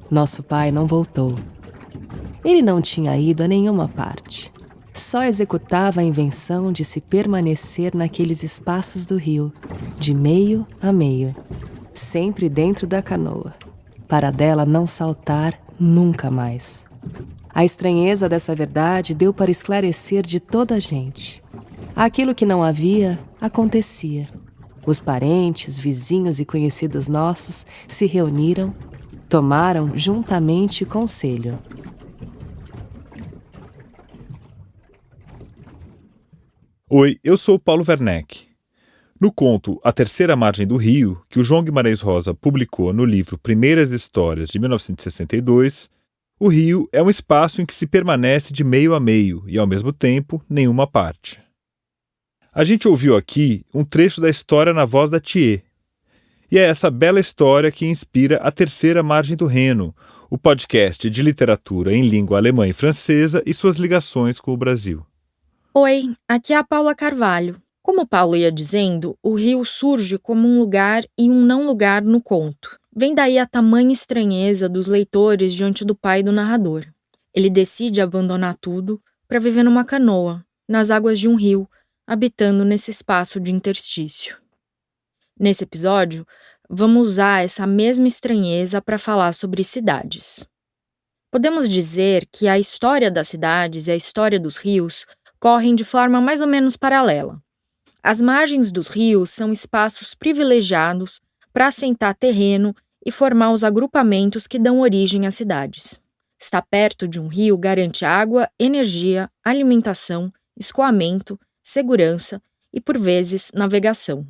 Nosso pai não voltou. Ele não tinha ido a nenhuma parte. Só executava a invenção de se permanecer naqueles espaços do rio, de meio a meio, sempre dentro da canoa, para dela não saltar nunca mais. A estranheza dessa verdade deu para esclarecer de toda a gente. Aquilo que não havia, acontecia. Os parentes, vizinhos e conhecidos nossos se reuniram, tomaram juntamente conselho. Oi, eu sou o Paulo Werneck. No conto A Terceira Margem do Rio, que o João Guimarães Rosa publicou no livro Primeiras Histórias, de 1962, o rio é um espaço em que se permanece de meio a meio e, ao mesmo tempo, nenhuma parte. A gente ouviu aqui um trecho da história na voz da Thier. E é essa bela história que inspira A Terceira Margem do Reno, o podcast de literatura em língua alemã e francesa e suas ligações com o Brasil. Oi, aqui é a Paula Carvalho. Como o Paulo ia dizendo, o rio surge como um lugar e um não lugar no conto. Vem daí a tamanha estranheza dos leitores diante do pai do narrador. Ele decide abandonar tudo para viver numa canoa, nas águas de um rio, habitando nesse espaço de interstício. Nesse episódio, vamos usar essa mesma estranheza para falar sobre cidades. Podemos dizer que a história das cidades e a história dos rios correm de forma mais ou menos paralela. As margens dos rios são espaços privilegiados para assentar terreno e formar os agrupamentos que dão origem às cidades. Estar perto de um rio garante água, energia, alimentação, escoamento, segurança e, por vezes, navegação.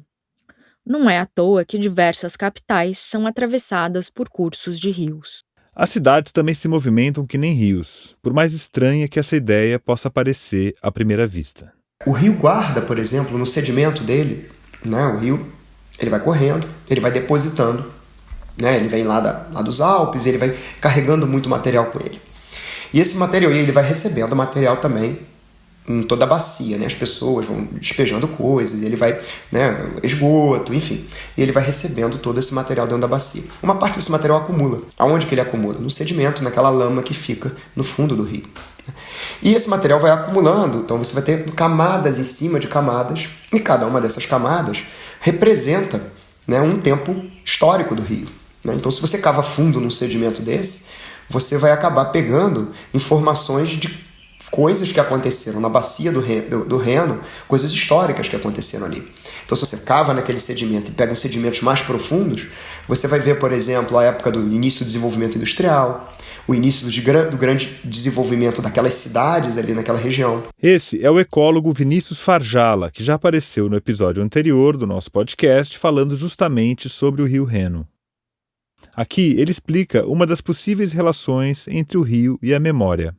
Não é à toa que diversas capitais são atravessadas por cursos de rios. As cidades também se movimentam que nem rios, por mais estranha que essa ideia possa parecer à primeira vista. O Rio Guarda, por exemplo, no sedimento dele, o rio ele vai correndo, ele vai depositando, ele vem lá dos Alpes, ele vai carregando muito material com ele. E esse material, ele vai recebendo material também em toda a bacia, as pessoas vão despejando coisas, ele vai, esgoto, enfim, e ele vai recebendo todo esse material dentro da bacia. Uma parte desse material acumula. Aonde que ele acumula? No sedimento, naquela lama que fica no fundo do rio. E esse material vai acumulando, então você vai ter camadas em cima de camadas, e cada uma dessas camadas representa um tempo histórico do rio. Então, se você cava fundo num sedimento desse, você vai acabar pegando informações de coisas que aconteceram na bacia do Reno, coisas históricas que aconteceram ali. Então, se você cava naquele sedimento e pega uns sedimentos mais profundos, você vai ver, por exemplo, a época do início do desenvolvimento industrial, o início do grande desenvolvimento daquelas cidades ali naquela região. Esse é o ecólogo Vinícius Farjala, que já apareceu no episódio anterior do nosso podcast, falando justamente sobre o rio Reno. Aqui ele explica uma das possíveis relações entre o rio e a memória.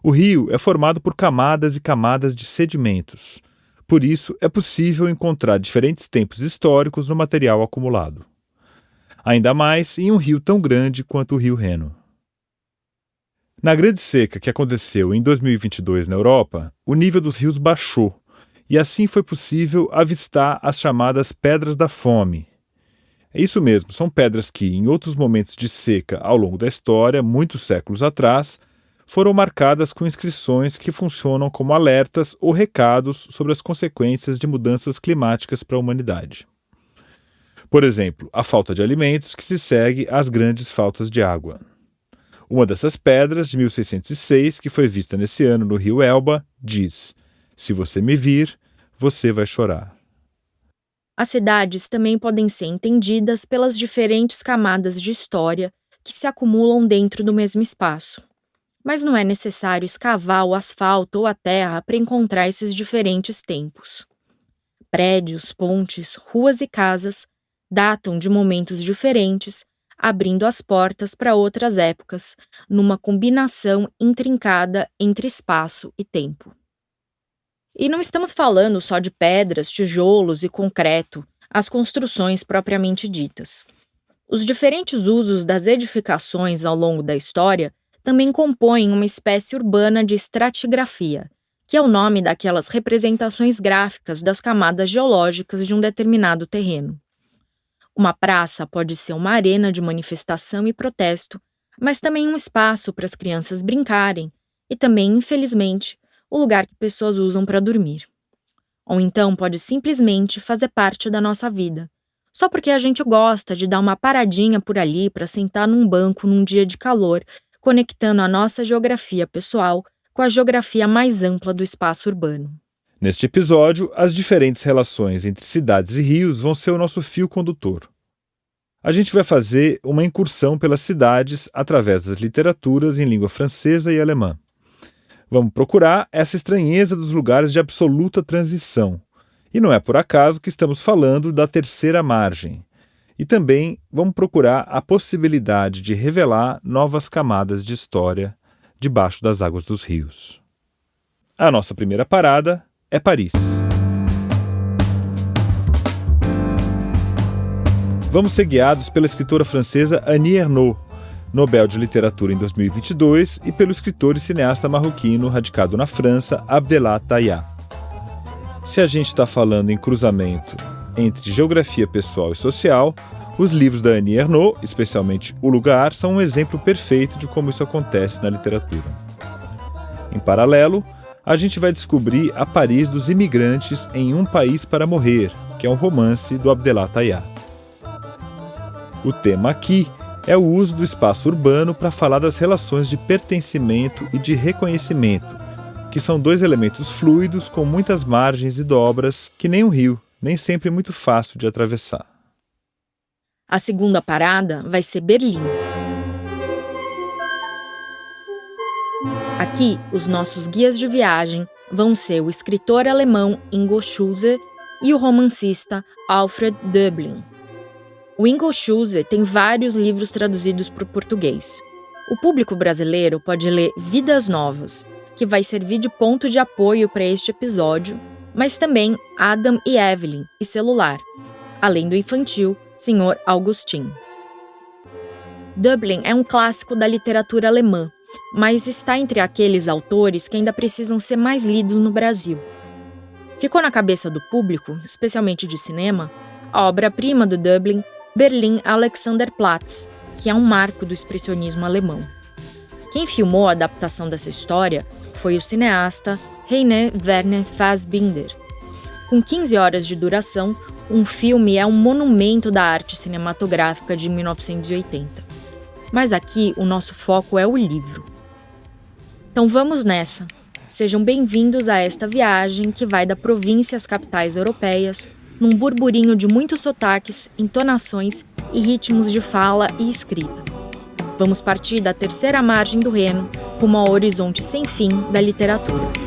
O rio é formado por camadas e camadas de sedimentos. Por isso, é possível encontrar diferentes tempos históricos no material acumulado. Ainda mais em um rio tão grande quanto o rio Reno. Na grande seca que aconteceu em 2022 na Europa, o nível dos rios baixou, e assim foi possível avistar as chamadas Pedras da Fome. É isso mesmo, são pedras que, em outros momentos de seca ao longo da história, muitos séculos atrás, foram marcadas com inscrições que funcionam como alertas ou recados sobre as consequências de mudanças climáticas para a humanidade. Por exemplo, a falta de alimentos que se segue às grandes faltas de água. Uma dessas pedras, de 1606, que foi vista nesse ano no rio Elba, diz: "Se você me vir, você vai chorar." As cidades também podem ser entendidas pelas diferentes camadas de história que se acumulam dentro do mesmo espaço. Mas não é necessário escavar o asfalto ou a terra para encontrar esses diferentes tempos. Prédios, pontes, ruas e casas datam de momentos diferentes, abrindo as portas para outras épocas, numa combinação intrincada entre espaço e tempo. E não estamos falando só de pedras, tijolos e concreto, as construções propriamente ditas. Os diferentes usos das edificações ao longo da história também compõem uma espécie urbana de estratigrafia, que é o nome daquelas representações gráficas das camadas geológicas de um determinado terreno. Uma praça pode ser uma arena de manifestação e protesto, mas também um espaço para as crianças brincarem e também, infelizmente, o lugar que pessoas usam para dormir. Ou então pode simplesmente fazer parte da nossa vida, só porque a gente gosta de dar uma paradinha por ali para sentar num banco num dia de calor, conectando a nossa geografia pessoal com a geografia mais ampla do espaço urbano. Neste episódio, as diferentes relações entre cidades e rios vão ser o nosso fio condutor. A gente vai fazer uma incursão pelas cidades através das literaturas em língua francesa e alemã. Vamos procurar essa estranheza dos lugares de absoluta transição. E não é por acaso que estamos falando da terceira margem. E também vamos procurar a possibilidade de revelar novas camadas de história debaixo das águas dos rios. A nossa primeira parada é Paris. Vamos ser guiados pela escritora francesa Annie Ernaux, Nobel de Literatura em 2022, e pelo escritor e cineasta marroquino radicado na França, Abdellah Taïa. Se a gente está falando em cruzamento entre geografia pessoal e social, os livros da Annie Ernaux, especialmente O Lugar, são um exemplo perfeito de como isso acontece na literatura. Em paralelo, a gente vai descobrir a Paris dos imigrantes em Um País para Morrer, que é um romance do Abdellah Taïa. O tema aqui é o uso do espaço urbano para falar das relações de pertencimento e de reconhecimento, que são dois elementos fluidos com muitas margens e dobras, que nem um rio, nem sempre muito fácil de atravessar. A segunda parada vai ser Berlim. Aqui, os nossos guias de viagem vão ser o escritor alemão Ingo Schulze e o romancista Alfred Döblin. O Ingo Schulze tem vários livros traduzidos para o português. O público brasileiro pode ler Vidas Novas, que vai servir de ponto de apoio para este episódio, mas também Adam e Evelyn e Celular, além do infantil Sr. Augustin. Döblin é um clássico da literatura alemã, mas está entre aqueles autores que ainda precisam ser mais lidos no Brasil. Ficou na cabeça do público, especialmente de cinema, a obra-prima do Döblin, Berlin Alexanderplatz, que é um marco do expressionismo alemão. Quem filmou a adaptação dessa história foi o cineasta Rainer Werner Fassbinder. Com 15 horas de duração, um filme é um monumento da arte cinematográfica de 1980. Mas aqui o nosso foco é o livro. Então vamos nessa. Sejam bem-vindos a esta viagem que vai da província às capitais europeias, num burburinho de muitos sotaques, entonações e ritmos de fala e escrita. Vamos partir da terceira margem do Reno, rumo ao horizonte sem fim da literatura.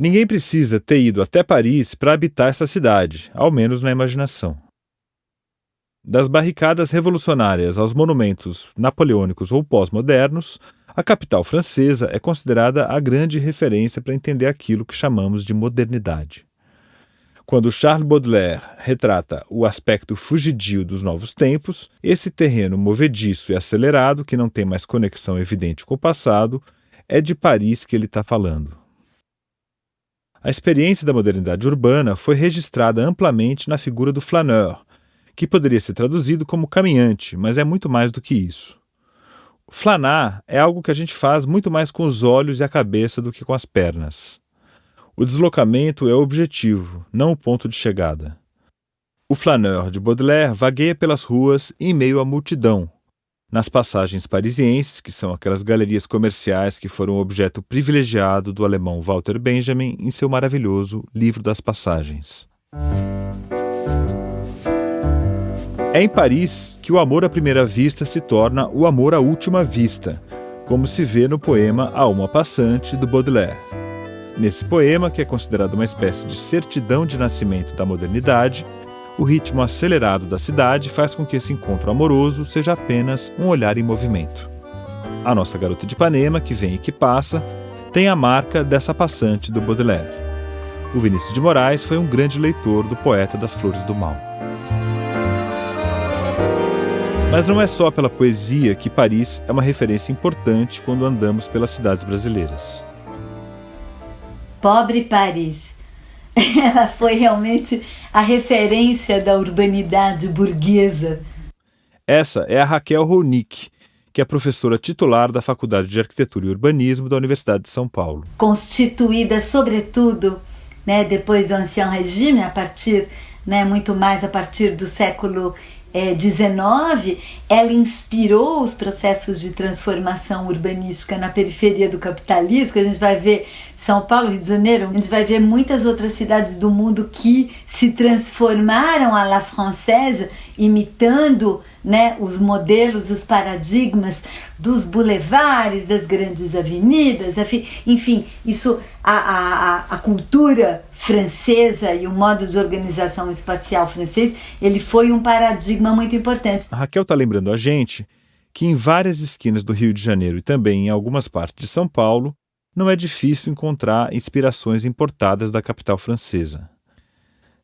Ninguém precisa ter ido até Paris para habitar essa cidade, ao menos na imaginação. Das barricadas revolucionárias aos monumentos napoleônicos ou pós-modernos, a capital francesa é considerada a grande referência para entender aquilo que chamamos de modernidade. Quando Charles Baudelaire retrata o aspecto fugidio dos novos tempos, esse terreno movediço e acelerado, que não tem mais conexão evidente com o passado, é de Paris que ele está falando. A experiência da modernidade urbana foi registrada amplamente na figura do flaneur, que poderia ser traduzido como caminhante, mas é muito mais do que isso. Flanar é algo que a gente faz muito mais com os olhos e a cabeça do que com as pernas. O deslocamento é o objetivo, não o ponto de chegada. O flaneur de Baudelaire vagueia pelas ruas em meio à multidão, nas passagens parisienses, que são aquelas galerias comerciais que foram objeto privilegiado do alemão Walter Benjamin em seu maravilhoso Livro das Passagens. É em Paris que o amor à primeira vista se torna o amor à última vista, como se vê no poema A Uma Passante, do Baudelaire. Nesse poema, que é considerado uma espécie de certidão de nascimento da modernidade, o ritmo acelerado da cidade faz com que esse encontro amoroso seja apenas um olhar em movimento. A nossa garota de Ipanema, que vem e que passa, tem a marca dessa passante do Baudelaire. O Vinícius de Moraes foi um grande leitor do poeta das Flores do Mal. Mas não é só pela poesia que Paris é uma referência importante quando andamos pelas cidades brasileiras. Pobre Paris. Ela foi realmente a referência da urbanidade burguesa. Essa é a Raquel Ronick, que é professora titular da Faculdade de Arquitetura e Urbanismo da Universidade de São Paulo. Constituída, sobretudo, depois do Ancien Régime, muito mais a partir do século XIX, ela inspirou os processos de transformação urbanística na periferia do capitalismo, que a gente vai ver São Paulo, Rio de Janeiro, a gente vai ver muitas outras cidades do mundo que se transformaram à la française, imitando os modelos, os paradigmas dos boulevards, das grandes avenidas, enfim, isso, a cultura francesa e o modo de organização espacial francês, ele foi um paradigma muito importante. A Raquel está lembrando a gente que em várias esquinas do Rio de Janeiro e também em algumas partes de São Paulo, não é difícil encontrar inspirações importadas da capital francesa.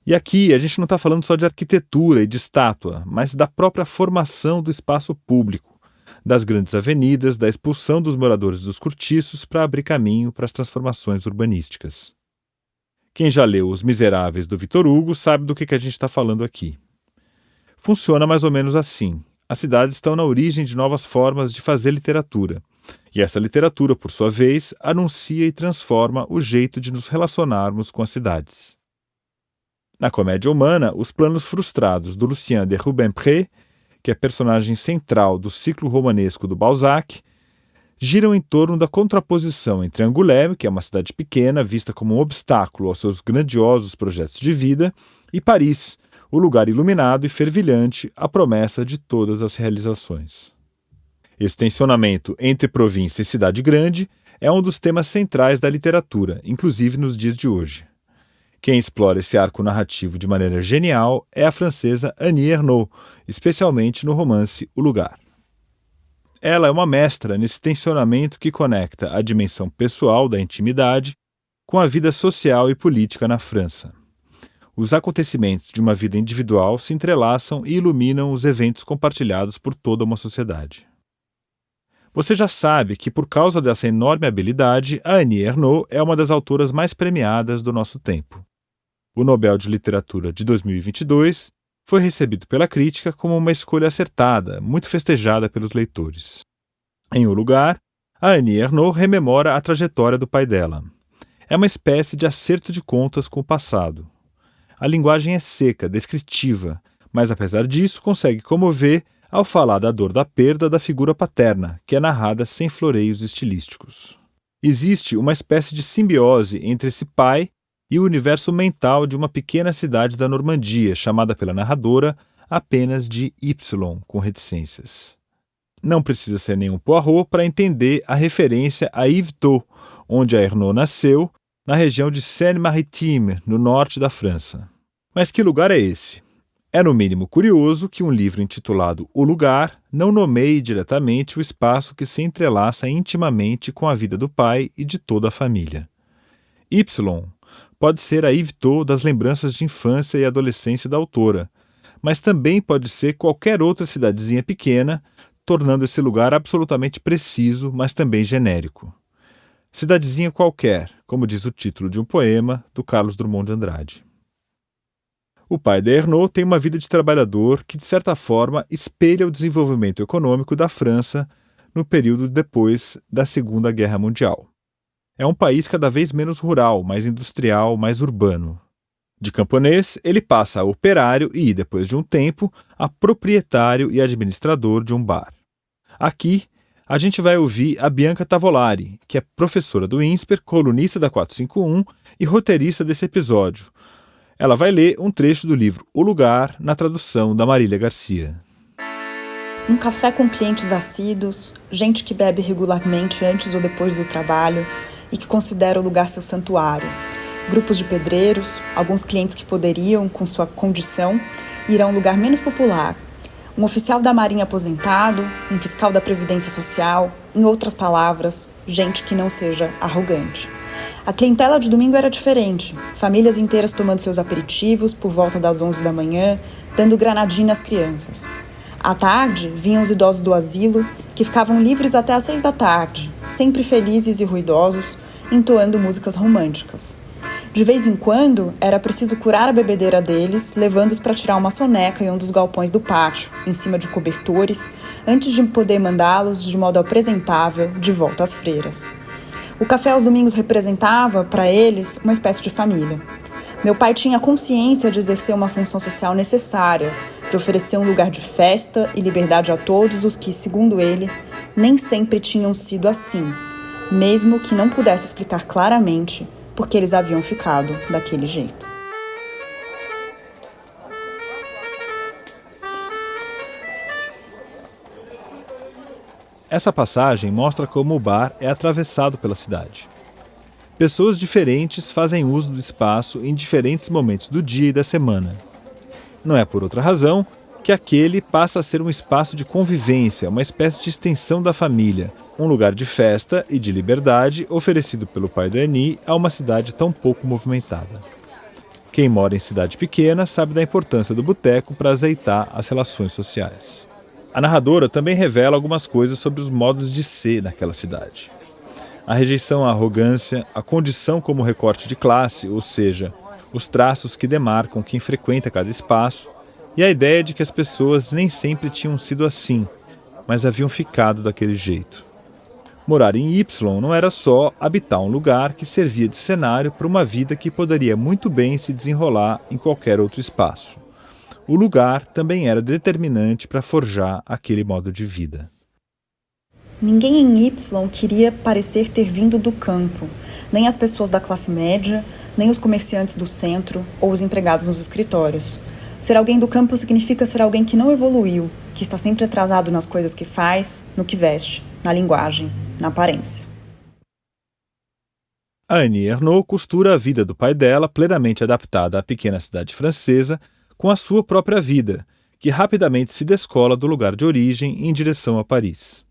E aqui a gente não está falando só de arquitetura e de estátua, mas da própria formação do espaço público, das grandes avenidas, da expulsão dos moradores dos cortiços para abrir caminho para as transformações urbanísticas. Quem já leu Os Miseráveis do Victor Hugo sabe do que a gente está falando aqui. Funciona mais ou menos assim. As cidades estão na origem de novas formas de fazer literatura. E essa literatura, por sua vez, anuncia e transforma o jeito de nos relacionarmos com as cidades. Na Comédia Humana, os planos frustrados do Lucien de Rubempré, que é personagem central do ciclo romanesco do Balzac, giram em torno da contraposição entre Angoulême, que é uma cidade pequena, vista como um obstáculo aos seus grandiosos projetos de vida, e Paris, o lugar iluminado e fervilhante, a promessa de todas as realizações. Esse tensionamento entre província e cidade grande é um dos temas centrais da literatura, inclusive nos dias de hoje. Quem explora esse arco narrativo de maneira genial é a francesa Annie Ernaux, especialmente no romance O Lugar. Ela é uma mestra nesse tensionamento que conecta a dimensão pessoal da intimidade com a vida social e política na França. Os acontecimentos de uma vida individual se entrelaçam e iluminam os eventos compartilhados por toda uma sociedade. Você já sabe que, por causa dessa enorme habilidade, a Annie Ernaux é uma das autoras mais premiadas do nosso tempo. O Nobel de Literatura de 2022 foi recebido pela crítica como uma escolha acertada, muito festejada pelos leitores. Em O Lugar, a Annie Ernaux rememora a trajetória do pai dela. É uma espécie de acerto de contas com o passado. A linguagem é seca, descritiva, mas apesar disso consegue comover ao falar da dor da perda da figura paterna, que é narrada sem floreios estilísticos. Existe uma espécie de simbiose entre esse pai e o universo mental de uma pequena cidade da Normandia, chamada pela narradora apenas de Y, com reticências. Não precisa ser nenhum Poirot para entender a referência a Yvetot, onde a Ernaux nasceu, na região de Seine-Maritime, no norte da França. Mas que lugar é esse? É no mínimo curioso que um livro intitulado O Lugar não nomeie diretamente o espaço que se entrelaça intimamente com a vida do pai e de toda a família. Y pode ser a Yvetot das lembranças de infância e adolescência da autora, mas também pode ser qualquer outra cidadezinha pequena, tornando esse lugar absolutamente preciso, mas também genérico. Cidadezinha qualquer, como diz o título de um poema do Carlos Drummond de Andrade. O pai de Ernaux tem uma vida de trabalhador que, de certa forma, espelha o desenvolvimento econômico da França no período depois da Segunda Guerra Mundial. É um país cada vez menos rural, mais industrial, mais urbano. De camponês, ele passa a operário e, depois de um tempo, a proprietário e administrador de um bar. Aqui, a gente vai ouvir a Bianca Tavolari, que é professora do INSPER, colunista da 451 e roteirista desse episódio. Ela vai ler um trecho do livro O Lugar, na tradução da Marília Garcia. Um café com clientes assíduos, gente que bebe regularmente antes ou depois do trabalho e que considera o lugar seu santuário. Grupos de pedreiros, alguns clientes que poderiam, com sua condição, ir a um lugar menos popular. Um oficial da Marinha aposentado, um fiscal da Previdência Social, em outras palavras, gente que não seja arrogante. A clientela de domingo era diferente, famílias inteiras tomando seus aperitivos por volta das 11 da manhã, dando granadinha às crianças. À tarde, vinham os idosos do asilo, que ficavam livres até às 6 da tarde, sempre felizes e ruidosos, entoando músicas românticas. De vez em quando, era preciso curar a bebedeira deles, levando-os para tirar uma soneca em um dos galpões do pátio, em cima de cobertores, antes de poder mandá-los, de modo apresentável, de volta às freiras. O café aos domingos representava, para eles, uma espécie de família. Meu pai tinha consciência de exercer uma função social necessária, de oferecer um lugar de festa e liberdade a todos os que, segundo ele, nem sempre tinham sido assim, mesmo que não pudesse explicar claramente por que eles haviam ficado daquele jeito. Essa passagem mostra como o bar é atravessado pela cidade. Pessoas diferentes fazem uso do espaço em diferentes momentos do dia e da semana. Não é por outra razão que aquele passa a ser um espaço de convivência, uma espécie de extensão da família, um lugar de festa e de liberdade oferecido pelo pai da Annie a uma cidade tão pouco movimentada. Quem mora em cidade pequena sabe da importância do boteco para azeitar as relações sociais. A narradora também revela algumas coisas sobre os modos de ser naquela cidade. A rejeição à arrogância, a condição como recorte de classe, ou seja, os traços que demarcam quem frequenta cada espaço, e a ideia de que as pessoas nem sempre tinham sido assim, mas haviam ficado daquele jeito. Morar em Y não era só habitar um lugar que servia de cenário para uma vida que poderia muito bem se desenrolar em qualquer outro espaço. O lugar também era determinante para forjar aquele modo de vida. Ninguém em Y queria parecer ter vindo do campo, nem as pessoas da classe média, nem os comerciantes do centro ou os empregados nos escritórios. Ser alguém do campo significa ser alguém que não evoluiu, que está sempre atrasado nas coisas que faz, no que veste, na linguagem, na aparência. A Annie Ernaux costura a vida do pai dela, plenamente adaptada à pequena cidade francesa, com a sua própria vida, que rapidamente se descola do lugar de origem em direção a Paris.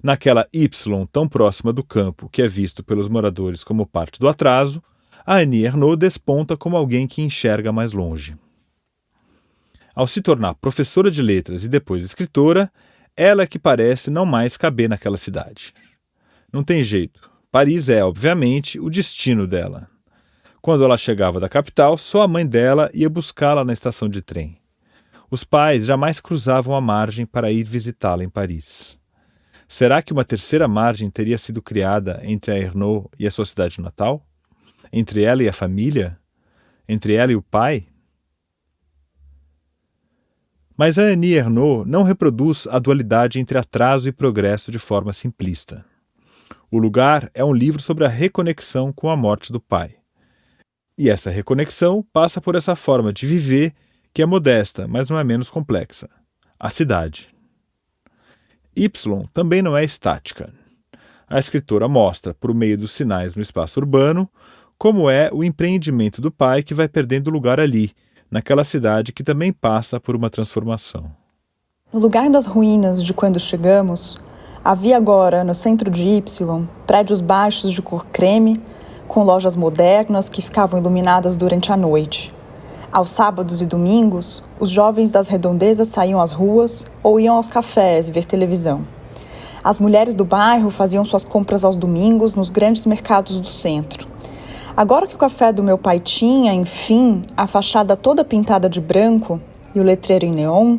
Naquela Y tão próxima do campo, que é visto pelos moradores como parte do atraso, a Annie Ernaux desponta como alguém que enxerga mais longe. Ao se tornar professora de letras e depois escritora, ela é que parece não mais caber naquela cidade. Não tem jeito. Paris é, obviamente, o destino dela. Quando ela chegava da capital, só a mãe dela ia buscá-la na estação de trem. Os pais jamais cruzavam a margem para ir visitá-la em Paris. Será que uma terceira margem teria sido criada entre a Ernaux e a sua cidade natal? Entre ela e a família? Entre ela e o pai? Mas a Annie Ernaux não reproduz a dualidade entre atraso e progresso de forma simplista. O Lugar é um livro sobre a reconexão com a morte do pai. E essa reconexão passa por essa forma de viver que é modesta, mas não é menos complexa. A cidade. Y também não é estática. A escritora mostra, por meio dos sinais no espaço urbano, como é o empreendimento do pai que vai perdendo lugar ali, naquela cidade que também passa por uma transformação. No lugar das ruínas de quando chegamos, havia agora, no centro de Y, prédios baixos de cor creme, com lojas modernas que ficavam iluminadas durante a noite. Aos sábados e domingos, os jovens das redondezas saíam às ruas ou iam aos cafés ver televisão. As mulheres do bairro faziam suas compras aos domingos nos grandes mercados do centro. Agora que o café do meu pai tinha, enfim, a fachada toda pintada de branco e o letreiro em neon,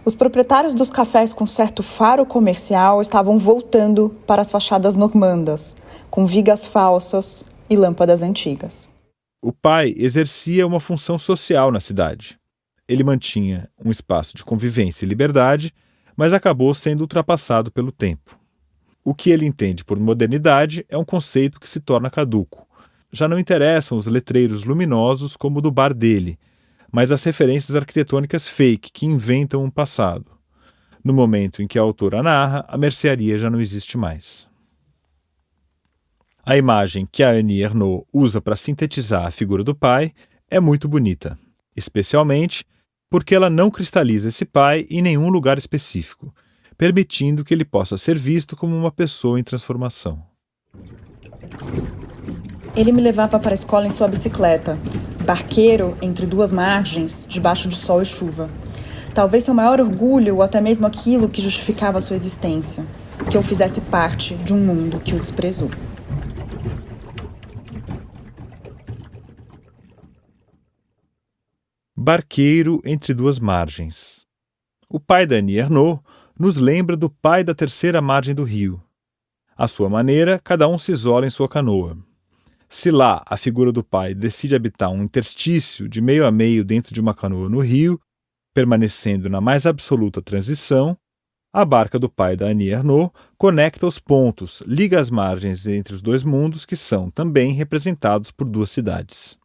os proprietários dos cafés com certo faro comercial estavam voltando para as fachadas normandas, com vigas falsas e lâmpadas antigas. O pai exercia uma função social na cidade. Ele mantinha um espaço de convivência e liberdade, mas acabou sendo ultrapassado pelo tempo. O que ele entende por modernidade é um conceito que se torna caduco. Já não interessam os letreiros luminosos como o do bar dele, mas as referências arquitetônicas fake que inventam um passado. No momento em que a autora narra, a mercearia já não existe mais. A imagem que a Annie Ernaux usa para sintetizar a figura do pai é muito bonita, especialmente porque ela não cristaliza esse pai em nenhum lugar específico, permitindo que ele possa ser visto como uma pessoa em transformação. Ele me levava para a escola em sua bicicleta, barqueiro entre duas margens, debaixo de sol e chuva. talvez seu maior orgulho ou até mesmo aquilo que justificava sua existência, que eu fizesse parte de um mundo que o desprezou. Barqueiro entre duas margens. O pai da Annie Ernaux nos lembra do pai da terceira margem do rio. À sua maneira, cada um se isola em sua canoa. Se lá a figura do pai decide habitar um interstício de meio a meio dentro de uma canoa no rio, permanecendo na mais absoluta transição, a barca do pai da Annie Ernaux conecta os pontos, liga as margens entre os dois mundos que são também representados por duas cidades.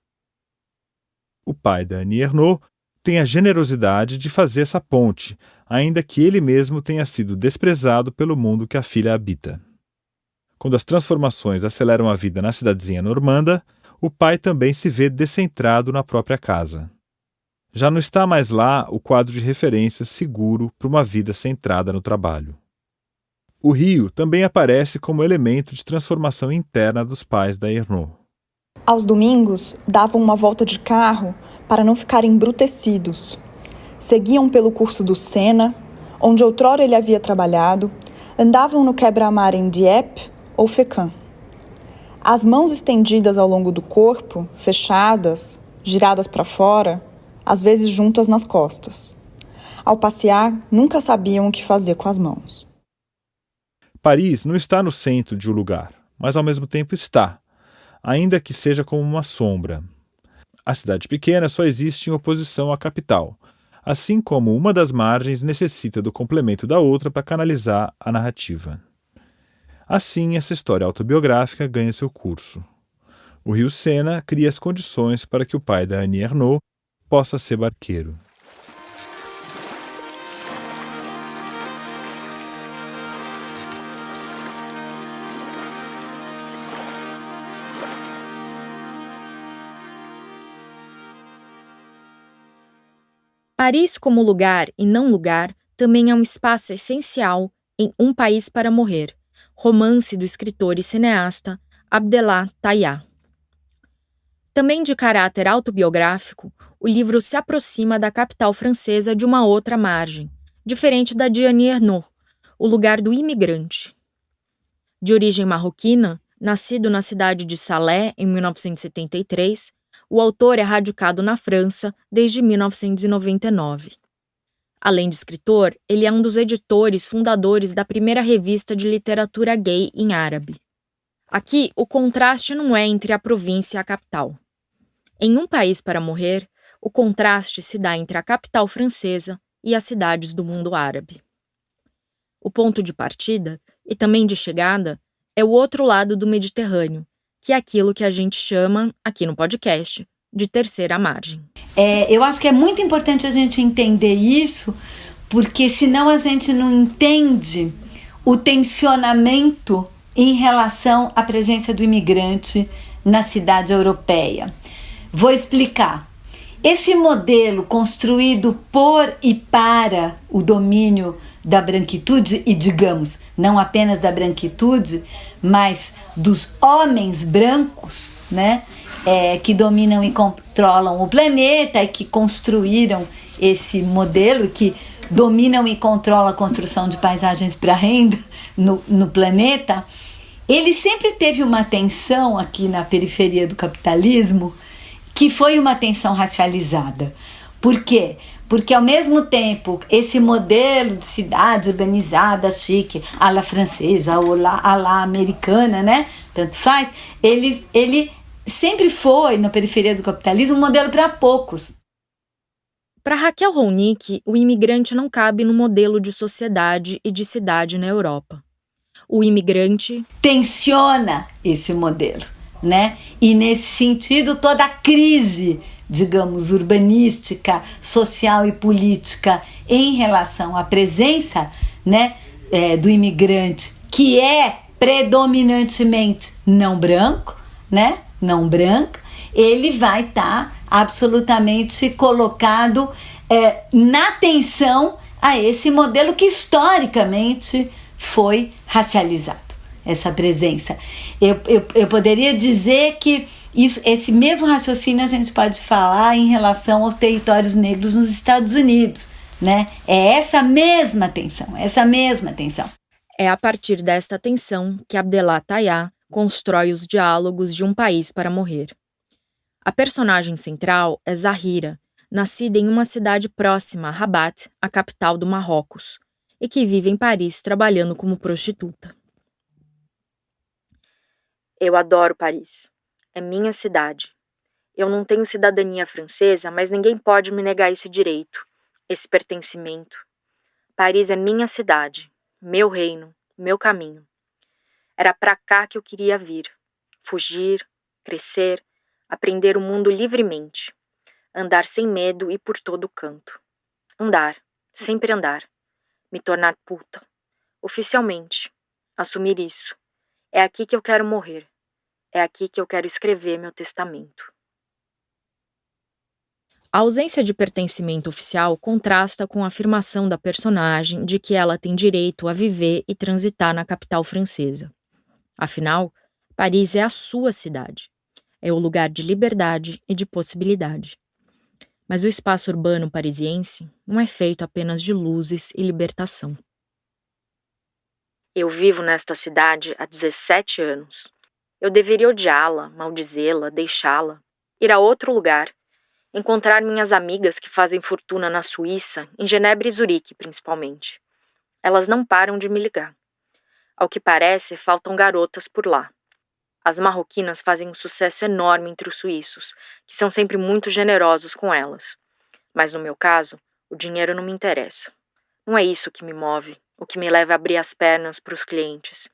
O pai da Annie Ernaux tem a generosidade de fazer essa ponte, ainda que ele mesmo tenha sido desprezado pelo mundo que a filha habita. Quando as transformações aceleram a vida na cidadezinha normanda, o pai também se vê descentrado na própria casa. Já não está mais lá o quadro de referência seguro para uma vida centrada no trabalho. O rio também aparece como elemento de transformação interna dos pais da Ernaux. Aos domingos, davam uma volta de carro para não ficarem embrutecidos. Seguiam pelo curso do Sena, onde outrora ele havia trabalhado, andavam no quebra-mar em Dieppe ou Fécamp. As mãos estendidas ao longo do corpo, fechadas, giradas para fora, às vezes juntas nas costas. Ao passear, nunca sabiam o que fazer com as mãos. Paris não está no centro de um lugar, mas ao mesmo tempo está, ainda que seja como uma sombra. A cidade pequena só existe em oposição à capital, assim como uma das margens necessita do complemento da outra para canalizar a narrativa. Assim, essa história autobiográfica ganha seu curso. O rio Sena cria as condições para que o pai da Annie Ernaux possa ser barqueiro. Paris como lugar e não lugar também é um espaço essencial em Um País para Morrer, romance do escritor e cineasta Abdellah Taïa. Também de caráter autobiográfico, o livro se aproxima da capital francesa de uma outra margem, diferente da de Annie Ernaux, o lugar do imigrante. De origem marroquina, nascido na cidade de Salé em 1973, o autor é radicado na França desde 1999. Além de escritor, ele é um dos editores fundadores da primeira revista de literatura gay em árabe. Aqui, o contraste não é entre a província e a capital. Em Um País para Morrer, o contraste se dá entre a capital francesa e as cidades do mundo árabe. O ponto de partida, e também de chegada, é o outro lado do Mediterrâneo, que é aquilo que a gente chama, aqui no podcast, de terceira margem. Eu acho que é muito importante a gente entender isso, porque senão a gente não entende o tensionamento em relação à presença do imigrante na cidade europeia. Vou explicar. Esse modelo construído por e para o domínio da branquitude, e digamos, não apenas da branquitude, mas dos homens brancos, né, que dominam e controlam o planeta e que construíram esse modelo, que dominam e controlam a construção de paisagens para renda no planeta, ele sempre teve uma tensão aqui na periferia do capitalismo, que foi uma tensão racializada. Por quê? Porque ao mesmo tempo, esse modelo de cidade urbanizada, chique, à la francesa ou à la americana, né? Tanto faz, ele sempre foi, na periferia do capitalismo, um modelo para poucos. Para Raquel Ronick, o imigrante não cabe no modelo de sociedade e de cidade na Europa. O imigrante tensiona esse modelo, né? E nesse sentido, toda a crise, digamos, urbanística, social e política em relação à presença, né, do imigrante, que é predominantemente não branco, né, não branca, ele vai estar absolutamente colocado na tensão a esse modelo que historicamente foi racializado, essa presença. Eu poderia dizer que esse mesmo raciocínio a gente pode falar em relação aos territórios negros nos Estados Unidos, né? É essa mesma tensão, É a partir desta tensão que Abdellah Tayyah constrói os diálogos de Um País para Morrer. A personagem central é Zahira, nascida em uma cidade próxima a Rabat, a capital do Marrocos, e que vive em Paris trabalhando como prostituta. Eu adoro Paris. É minha cidade. Eu não tenho cidadania francesa, mas ninguém pode me negar esse direito, esse pertencimento. Paris é minha cidade, meu reino, meu caminho. Era pra cá que eu queria vir. Fugir, crescer, aprender o mundo livremente. Andar sem medo e por todo canto. Andar, sempre andar. Me tornar puta. Oficialmente. Assumir isso. É aqui que eu quero morrer. É aqui que eu quero escrever meu testamento. A ausência de pertencimento oficial contrasta com a afirmação da personagem de que ela tem direito a viver e transitar na capital francesa. Afinal, Paris é a sua cidade. É o lugar de liberdade e de possibilidade. Mas o espaço urbano parisiense não é feito apenas de luzes e libertação. Eu vivo nesta cidade há 17 anos. Eu deveria odiá-la, maldizê-la, deixá-la, ir a outro lugar, encontrar minhas amigas que fazem fortuna na Suíça, em Genebra e Zurique, principalmente. Elas não param de me ligar. Ao que parece, faltam garotas por lá. As marroquinas fazem um sucesso enorme entre os suíços, que são sempre muito generosos com elas. Mas no meu caso, o dinheiro não me interessa. Não é isso que me move, o que me leva a abrir as pernas para os clientes.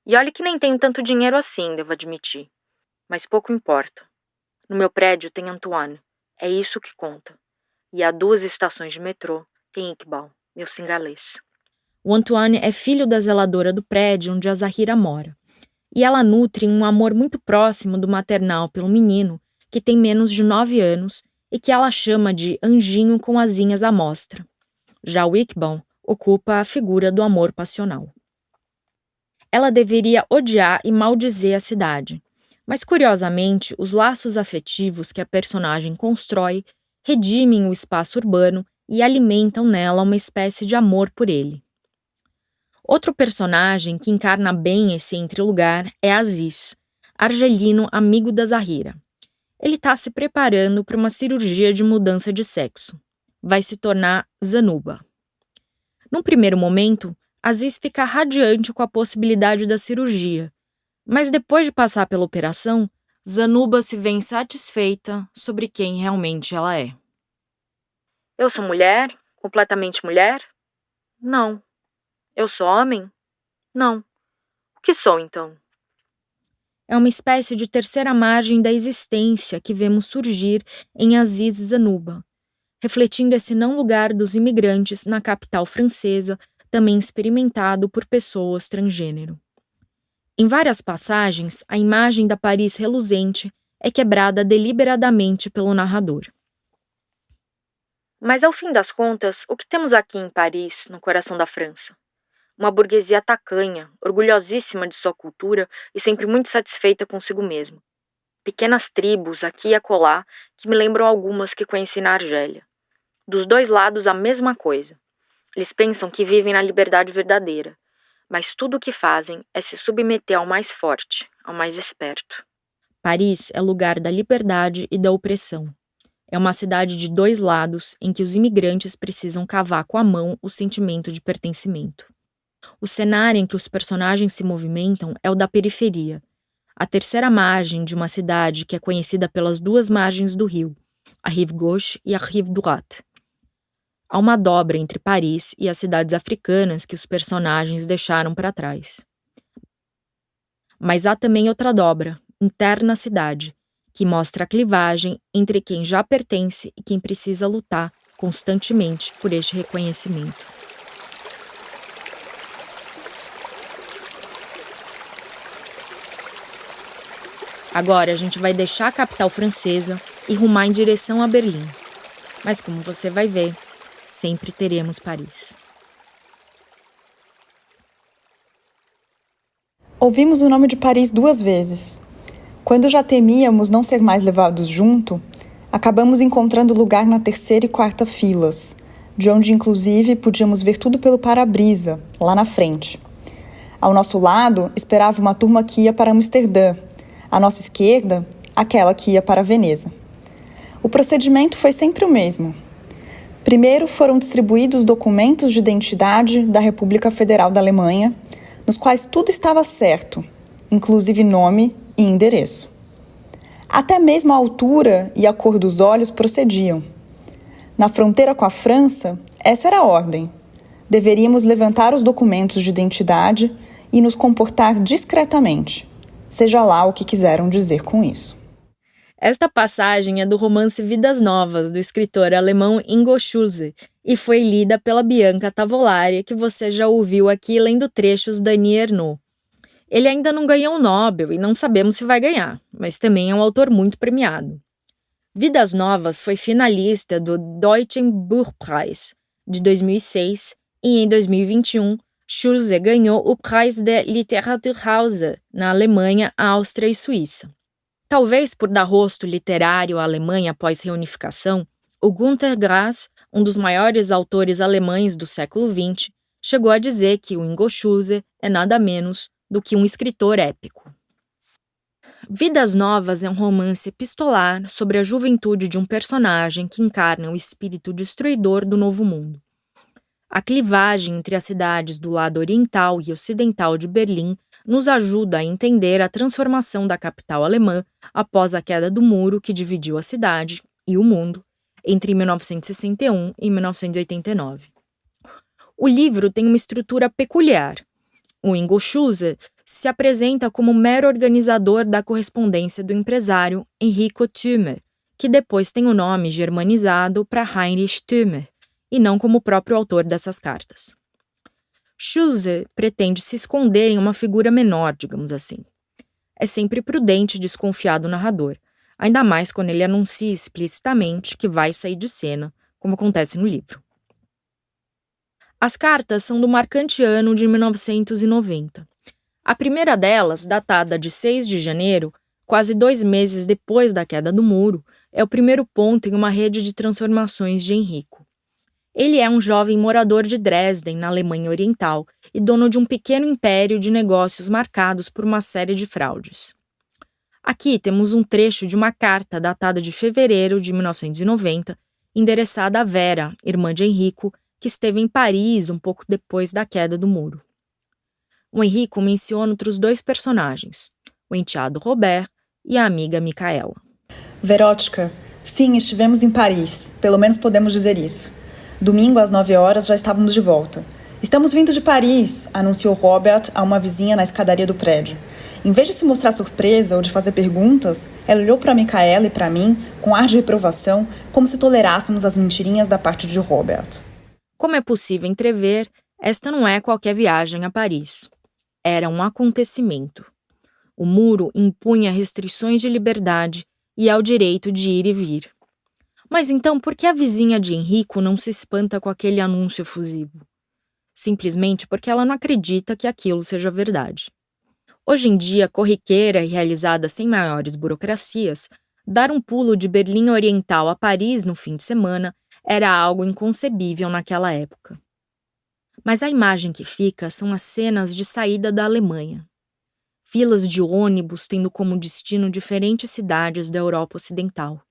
E olha que nem tenho tanto dinheiro assim, devo admitir. Mas pouco importa. No meu prédio tem Antoine. É isso que conta. E a 2 estações de metrô tem Iqbal, meu singalês. O Antoine é filho da zeladora do prédio onde a Zahira mora. E ela nutre um amor muito próximo do maternal pelo menino, que tem menos de 9 anos e que ela chama de anjinho com asinhas à mostra. Já o Iqbal ocupa a figura do amor passional. Ela deveria odiar e maldizer a cidade, mas curiosamente os laços afetivos que a personagem constrói redimem o espaço urbano e alimentam nela uma espécie de amor por ele. Outro personagem que encarna bem esse entre-lugar é Aziz, argelino amigo da Zahira. Ele está se preparando para uma cirurgia de mudança de sexo. Vai se tornar Zanuba. Num primeiro momento, Aziz fica radiante com a possibilidade da cirurgia, mas depois de passar pela operação, Zanuba se vê insatisfeita sobre quem realmente ela é. Eu sou mulher? Completamente mulher? Não. Eu sou homem? Não. O que sou, então? É uma espécie de terceira margem da existência que vemos surgir em Aziz Zanuba, refletindo esse não lugar dos imigrantes na capital francesa, também experimentado por pessoas transgênero. Em várias passagens, a imagem da Paris reluzente é quebrada deliberadamente pelo narrador. Mas, ao fim das contas, o que temos aqui em Paris, no coração da França? Uma burguesia tacanha, orgulhosíssima de sua cultura e sempre muito satisfeita consigo mesma. Pequenas tribos, aqui e acolá, que me lembram algumas que conheci na Argélia. Dos dois lados, a mesma coisa. Eles pensam que vivem na liberdade verdadeira, mas tudo o que fazem é se submeter ao mais forte, ao mais esperto. Paris é lugar da liberdade e da opressão. É uma cidade de 2 lados em que os imigrantes precisam cavar com a mão o sentimento de pertencimento. O cenário em que os personagens se movimentam é o da periferia, a terceira margem de uma cidade que é conhecida pelas 2 margens do rio, a Rive Gauche e a Rive Droite. Há uma dobra entre Paris e as cidades africanas que os personagens deixaram para trás. Mas há também outra dobra, interna à cidade, que mostra a clivagem entre quem já pertence e quem precisa lutar constantemente por este reconhecimento. Agora a gente vai deixar a capital francesa e rumar em direção a Berlim. Mas como você vai ver, sempre teremos Paris. Ouvimos o nome de Paris 2 vezes. Quando já temíamos não ser mais levados junto, acabamos encontrando lugar na 3ª e 4ª filas, de onde inclusive podíamos ver tudo pelo para-brisa, lá na frente. Ao nosso lado esperava uma turma que ia para Amsterdã, à nossa esquerda, aquela que ia para Veneza. O procedimento foi sempre o mesmo. Primeiro foram distribuídos documentos de identidade da República Federal da Alemanha, nos quais tudo estava certo, inclusive nome e endereço. Até mesmo a altura e a cor dos olhos procediam. Na fronteira com a França, essa era a ordem. Deveríamos levantar os documentos de identidade e nos comportar discretamente, seja lá o que quiseram dizer com isso. Esta passagem é do romance Vidas Novas, do escritor alemão Ingo Schulze, e foi lida pela Bianca Tavolari, que você já ouviu aqui lendo trechos da Annie Ernaux. Ele ainda não ganhou o Nobel e não sabemos se vai ganhar, mas também é um autor muito premiado. Vidas Novas foi finalista do Deutschen Buchpreis de 2006 e em 2021 Schulze ganhou o Preis der Literaturhause na Alemanha, Áustria e Suíça. Talvez por dar rosto literário à Alemanha após reunificação, o Günter Grass, um dos maiores autores alemães do século XX, chegou a dizer que o Ingo Schulze é nada menos do que um escritor épico. Vidas Novas é um romance epistolar sobre a juventude de um personagem que encarna o espírito destruidor do novo mundo. A clivagem entre as cidades do lado oriental e ocidental de Berlim nos ajuda a entender a transformação da capital alemã após a queda do muro que dividiu a cidade e o mundo entre 1961 e 1989. O livro tem uma estrutura peculiar. O Ingo Schulze se apresenta como mero organizador da correspondência do empresário Enrico Thümer, que depois tem o nome germanizado para Heinrich Thümer, e não como o próprio autor dessas cartas. Schulze pretende se esconder em uma figura menor, digamos assim. É sempre prudente desconfiar do narrador, ainda mais quando ele anuncia explicitamente que vai sair de cena, como acontece no livro. As cartas são do marcante ano de 1990. A primeira delas, datada de 6 de janeiro, quase 2 meses depois da queda do muro, é o primeiro ponto em uma rede de transformações de Enrico. Ele é um jovem morador de Dresden, na Alemanha Oriental, e dono de um pequeno império de negócios marcados por uma série de fraudes. Aqui temos um trecho de uma carta datada de fevereiro de 1990, endereçada a Vera, irmã de Enrico, que esteve em Paris um pouco depois da queda do muro. O Enrico menciona outros 2 personagens, o enteado Robert e a amiga Micaela. Verótica, sim, estivemos em Paris, pelo menos podemos dizer isso. Domingo, às 9 horas, já estávamos de volta. Estamos vindo de Paris, anunciou Robert a uma vizinha na escadaria do prédio. Em vez de se mostrar surpresa ou de fazer perguntas, ela olhou para Micaela e para mim com ar de reprovação, como se tolerássemos as mentirinhas da parte de Robert. Como é possível entrever, esta não é qualquer viagem a Paris. Era um acontecimento. O muro impunha restrições de liberdade e ao direito de ir e vir. Mas então, por que a vizinha de Enrico não se espanta com aquele anúncio efusivo? Simplesmente porque ela não acredita que aquilo seja verdade. Hoje em dia, corriqueira e realizada sem maiores burocracias, dar um pulo de Berlim Oriental a Paris no fim de semana era algo inconcebível naquela época. Mas a imagem que fica são as cenas de saída da Alemanha. Filas de ônibus tendo como destino diferentes cidades da Europa Ocidental.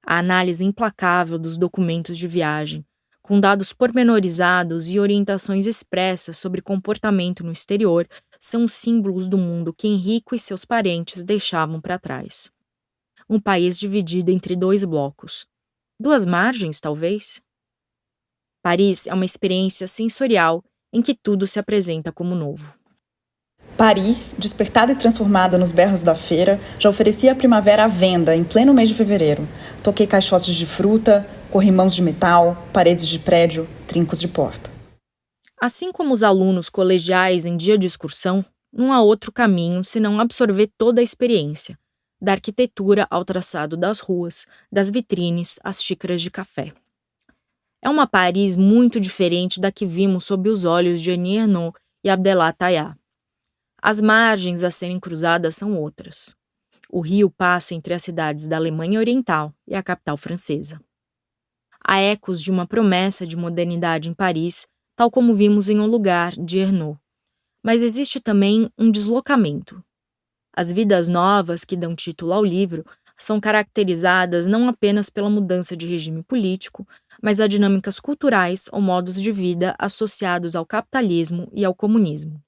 A análise implacável dos documentos de viagem, com dados pormenorizados e orientações expressas sobre comportamento no exterior, são os símbolos do mundo que Enrico e seus parentes deixavam para trás. Um país dividido entre 2 blocos. 2 margens, talvez? Paris é uma experiência sensorial em que tudo se apresenta como novo. Paris, despertada e transformada nos berros da feira, já oferecia a primavera à venda em pleno mês de fevereiro. Toquei caixotes de fruta, corrimãos de metal, paredes de prédio, trincos de porta. Assim como os alunos colegiais em dia de excursão, não há outro caminho senão absorver toda a experiência, da arquitetura ao traçado das ruas, das vitrines às xícaras de café. É uma Paris muito diferente da que vimos sob os olhos de Annie Ernaux e Abdellah Tayyah. As margens a serem cruzadas são outras. O rio passa entre as cidades da Alemanha Oriental e a capital francesa. Há ecos de uma promessa de modernidade em Paris, tal como vimos em O Lugar, de Ernaux. Mas existe também um deslocamento. As vidas novas que dão título ao livro são caracterizadas não apenas pela mudança de regime político, mas a dinâmicas culturais ou modos de vida associados ao capitalismo e ao comunismo.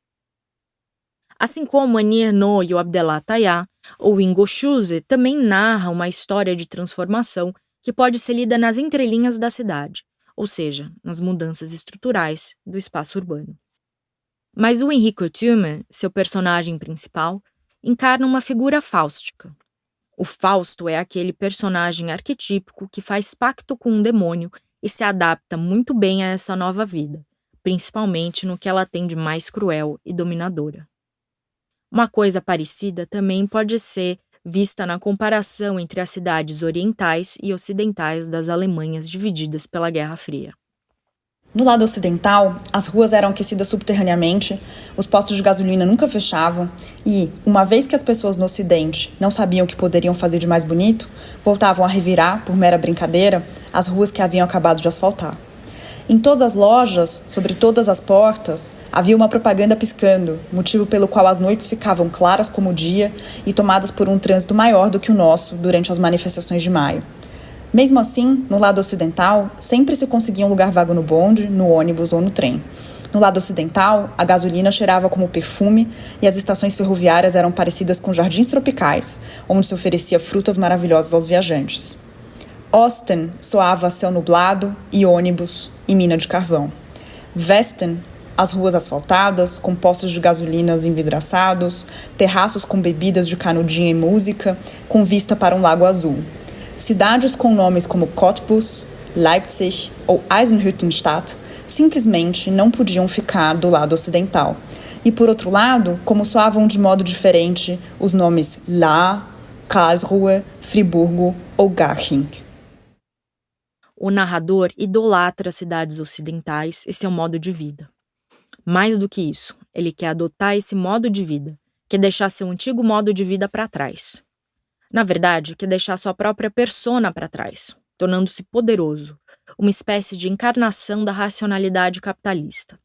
Assim como Annie Ernaux e o Abdellah Tayyah, ou Ingo Schulze também narra uma história de transformação que pode ser lida nas entrelinhas da cidade, ou seja, nas mudanças estruturais do espaço urbano. Mas o Henrico Thurman, seu personagem principal, encarna uma figura fáustica. O Fausto é aquele personagem arquetípico que faz pacto com um demônio e se adapta muito bem a essa nova vida, principalmente no que ela tem de mais cruel e dominadora. Uma coisa parecida também pode ser vista na comparação entre as cidades orientais e ocidentais das Alemanhas divididas pela Guerra Fria. No lado ocidental, as ruas eram aquecidas subterraneamente, os postos de gasolina nunca fechavam e, uma vez que as pessoas no ocidente não sabiam o que poderiam fazer de mais bonito, voltavam a revirar, por mera brincadeira, as ruas que haviam acabado de asfaltar. Em todas as lojas, sobre todas as portas, havia uma propaganda piscando, motivo pelo qual as noites ficavam claras como o dia e tomadas por um trânsito maior do que o nosso durante as manifestações de maio. Mesmo assim, no lado ocidental, sempre se conseguia um lugar vago no bonde, no ônibus ou no trem. No lado ocidental, a gasolina cheirava como perfume e as estações ferroviárias eram parecidas com jardins tropicais, onde se oferecia frutas maravilhosas aos viajantes. Osten soava a céu nublado e ônibus e mina de carvão. Westen, as ruas asfaltadas, com postos de gasolinas envidraçados, terraços com bebidas de canudinha e música, com vista para um lago azul. Cidades com nomes como Cottbus, Leipzig ou Eisenhüttenstadt simplesmente não podiam ficar do lado ocidental. E, por outro lado, como soavam de modo diferente os nomes La, Karlsruhe, Friburgo ou Garching. O narrador idolatra as cidades ocidentais e seu modo de vida. Mais do que isso, ele quer adotar esse modo de vida, quer deixar seu antigo modo de vida para trás. Na verdade, quer deixar sua própria persona para trás, tornando-se poderoso, uma espécie de encarnação da racionalidade capitalista.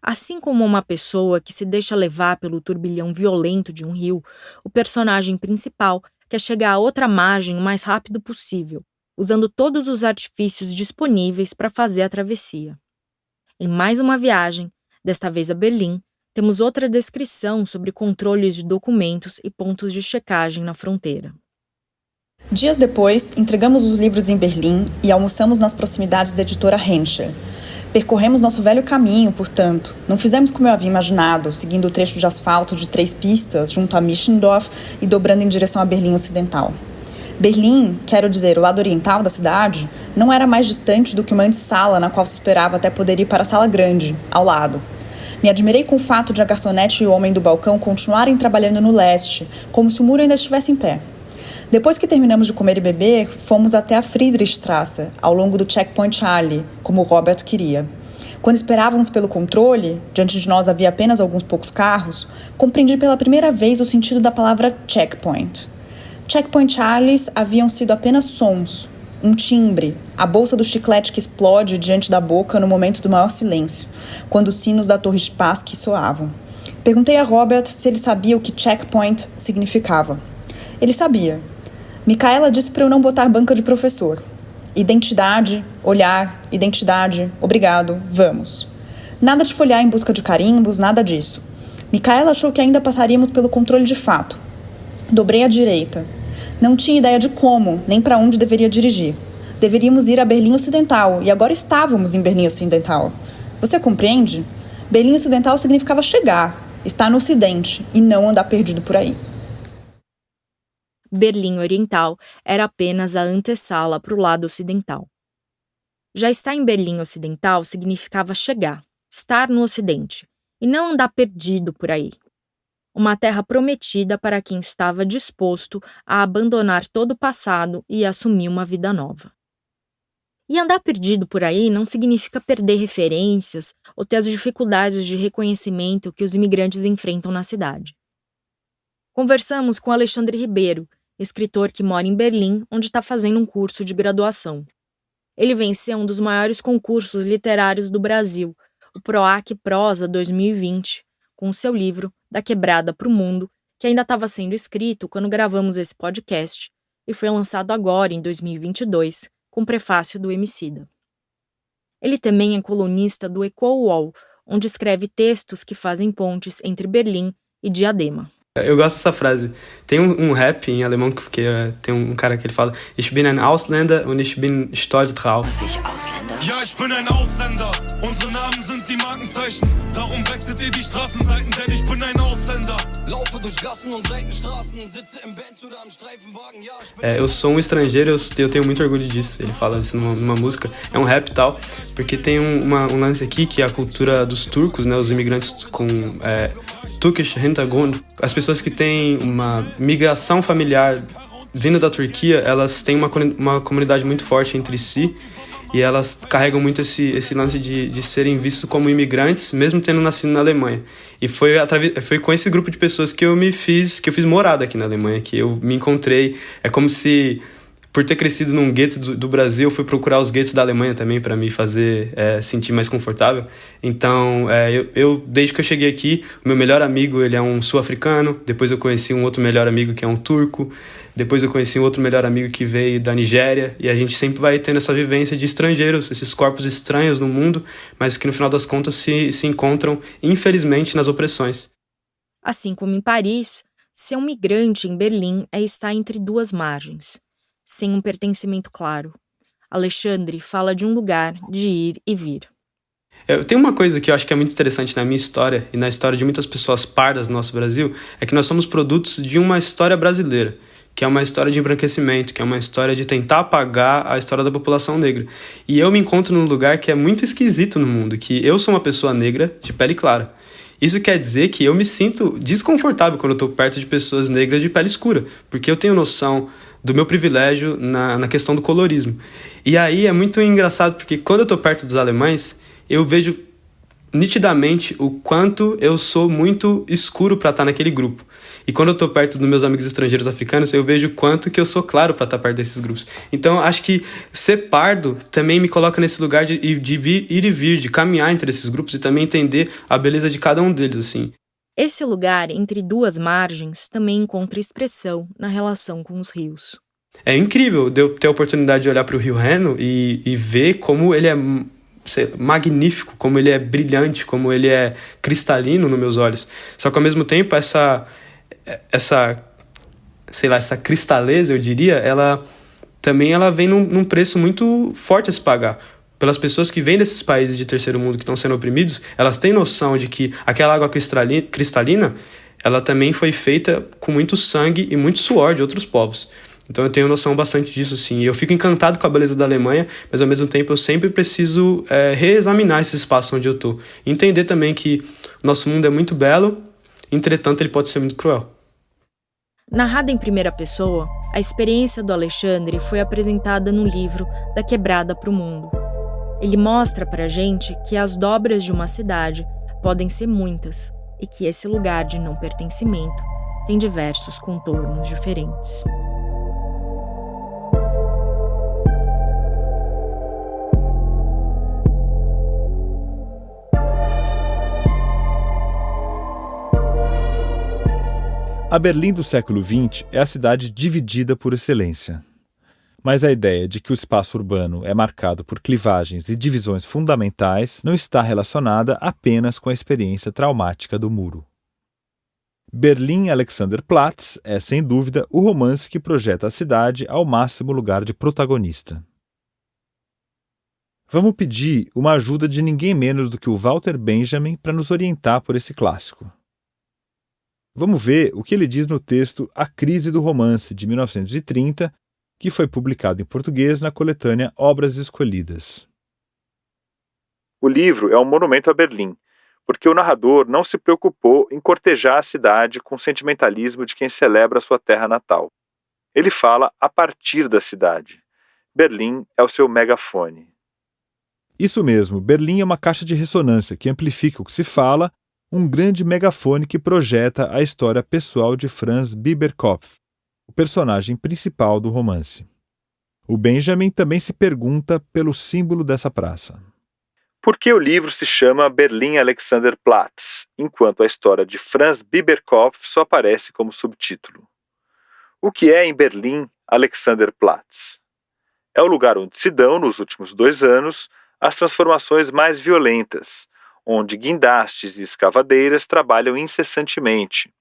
Assim como uma pessoa que se deixa levar pelo turbilhão violento de um rio, o personagem principal quer chegar à outra margem o mais rápido possível, usando todos os artifícios disponíveis para fazer a travessia. Em mais uma viagem, desta vez a Berlim, temos outra descrição sobre controles de documentos e pontos de checagem na fronteira. Dias depois, entregamos os livros em Berlim e almoçamos nas proximidades da editora Henschel. Percorremos nosso velho caminho, portanto. Não fizemos como eu havia imaginado, seguindo o trecho de asfalto de 3 pistas junto a Mischendorf e dobrando em direção a Berlim Ocidental. Berlim, quero dizer, o lado oriental da cidade, não era mais distante do que uma antessala na qual se esperava até poder ir para a sala grande, ao lado. Me admirei com o fato de a garçonete e o homem do balcão continuarem trabalhando no leste, como se o muro ainda estivesse em pé. Depois que terminamos de comer e beber, fomos até a Friedrichstrasse, ao longo do Checkpoint Charlie, como Robert queria. Quando esperávamos pelo controle, diante de nós havia apenas alguns poucos carros, compreendi pela primeira vez o sentido da palavra checkpoint. Checkpoint Charlies haviam sido apenas sons, um timbre, a bolsa do chiclete que explode diante da boca no momento do maior silêncio, quando os sinos da Torre Spassky soavam. Perguntei a Robert se ele sabia o que checkpoint significava. Ele sabia. Micaela disse para eu não botar banca de professor. Identidade, olhar, identidade, obrigado, vamos. Nada de folhear em busca de carimbos, nada disso. Micaela achou que ainda passaríamos pelo controle de fato. Dobrei à direita. Não tinha ideia de como, nem para onde deveria dirigir. Deveríamos ir a Berlim Ocidental, e agora estávamos em Berlim Ocidental. Você compreende? Berlim Ocidental significava chegar, estar no Ocidente, e não andar perdido por aí. Berlim Oriental era apenas a antessala para o lado ocidental. Já estar em Berlim Ocidental significava chegar, estar no Ocidente, e não andar perdido por aí. Uma terra prometida para quem estava disposto a abandonar todo o passado e assumir uma vida nova. E andar perdido por aí não significa perder referências ou ter as dificuldades de reconhecimento que os imigrantes enfrentam na cidade. Conversamos com Alexandre Ribeiro, escritor que mora em Berlim, onde está fazendo um curso de graduação. Ele venceu um dos maiores concursos literários do Brasil, o PROAC Prosa 2020, com seu livro Da Quebrada pro Mundo, que ainda estava sendo escrito quando gravamos esse podcast e foi lançado agora, em 2022, com prefácio do Emicida. Ele também é colunista do EcoWall, onde escreve textos que fazem pontes entre Berlim e Diadema. Eu gosto dessa frase. Tem um rap em alemão que tem um cara que ele fala: Ich bin ein Ausländer und ich bin stolz drauf. Ja, ich bin ein Ausländer. Unsere Namen sind die Markenzeichen. Darum wechselt ihr die Straßenseiten, denn ich bin ein Ausländer. Laufe durch Gassen und Seitenstraßen, sitze im Benz oder am Streifenwagen. Ja, ich bin Eu sou um estrangeiro, eu tenho muito orgulho disso. Ele fala isso numa música. É um rap e tal, porque tem um lance aqui que é a cultura dos turcos, né? Os imigrantes com Turkish Hintergrund. As pessoas que têm uma migração familiar vindo da Turquia, elas têm uma comunidade muito forte entre si e elas carregam muito esse lance de serem vistos como imigrantes, mesmo tendo nascido na Alemanha. E foi com esse grupo de pessoas que eu fiz morada aqui na Alemanha, que eu me encontrei. É como se, por ter crescido num gueto do Brasil, eu fui procurar os guetos da Alemanha também para me fazer sentir mais confortável. Então, desde que eu cheguei aqui, o meu melhor amigo, ele é um sul-africano. Depois eu conheci um outro melhor amigo que é um turco. Depois eu conheci um outro melhor amigo que veio da Nigéria. E a gente sempre vai tendo essa vivência de estrangeiros, esses corpos estranhos no mundo, mas que no final das contas se encontram, infelizmente, nas opressões. Assim como em Paris, ser um migrante em Berlim é estar entre duas margens, sem um pertencimento claro. Alexandre fala de um lugar de ir e vir. Tem uma coisa que eu acho que é muito interessante na minha história e na história de muitas pessoas pardas no nosso Brasil, é que nós somos produtos de uma história brasileira, que é uma história de embranquecimento, que é uma história de tentar apagar a história da população negra. E eu me encontro num lugar que é muito esquisito no mundo, que eu sou uma pessoa negra de pele clara. Isso quer dizer que eu me sinto desconfortável quando eu estou perto de pessoas negras de pele escura, porque eu tenho noção do meu privilégio na questão do colorismo. E aí é muito engraçado, porque quando eu estou perto dos alemães, eu vejo nitidamente o quanto eu sou muito escuro para estar naquele grupo. E quando eu estou perto dos meus amigos estrangeiros africanos, eu vejo o quanto que eu sou claro para estar perto desses grupos. Então, acho que ser pardo também me coloca nesse lugar de ir e vir, de caminhar entre esses grupos e também entender a beleza de cada um deles, assim. Esse lugar entre duas margens também encontra expressão na relação com os rios. É incrível de eu ter a oportunidade de olhar para o Rio Reno e ver como ele é magnífico, como ele é brilhante, como ele é cristalino nos meus olhos. Só que ao mesmo tempo essa cristaleza, eu diria, ela vem num preço muito forte a se pagar. Pelas pessoas que vêm desses países de terceiro mundo que estão sendo oprimidos, elas têm noção de que aquela água cristalina, ela também foi feita com muito sangue e muito suor de outros povos. Então eu tenho noção bastante disso, sim. Eu fico encantado com a beleza da Alemanha, mas ao mesmo tempo eu sempre preciso reexaminar esse espaço onde eu estou. E entender também que o nosso mundo é muito belo, entretanto ele pode ser muito cruel. Narrada em primeira pessoa, a experiência do Alexandre foi apresentada no livro Da Quebrada pro Mundo. Ele mostra pra gente que as dobras de uma cidade podem ser muitas e que esse lugar de não pertencimento tem diversos contornos diferentes. A Berlim do século XX é a cidade dividida por excelência. Mas a ideia de que o espaço urbano é marcado por clivagens e divisões fundamentais não está relacionada apenas com a experiência traumática do muro. Berlin Alexanderplatz é, sem dúvida, o romance que projeta a cidade ao máximo lugar de protagonista. Vamos pedir uma ajuda de ninguém menos do que o Walter Benjamin para nos orientar por esse clássico. Vamos ver o que ele diz no texto A Crise do Romance, de 1930, que foi publicado em português na coletânea Obras Escolhidas. O livro é um monumento a Berlim, porque o narrador não se preocupou em cortejar a cidade com o sentimentalismo de quem celebra sua terra natal. Ele fala a partir da cidade. Berlim é o seu megafone. Isso mesmo, Berlim é uma caixa de ressonância que amplifica o que se fala, um grande megafone que projeta a história pessoal de Franz Bieberkopf, o personagem principal do romance. O Benjamin também se pergunta pelo símbolo dessa praça. Por que o livro se chama Berlin-Alexanderplatz, enquanto a história de Franz Biberkopf só aparece como subtítulo? O que é em Berlim Alexanderplatz? É o lugar onde se dão, nos últimos 2 anos, as transformações mais violentas, onde guindastes e escavadeiras trabalham incessantemente,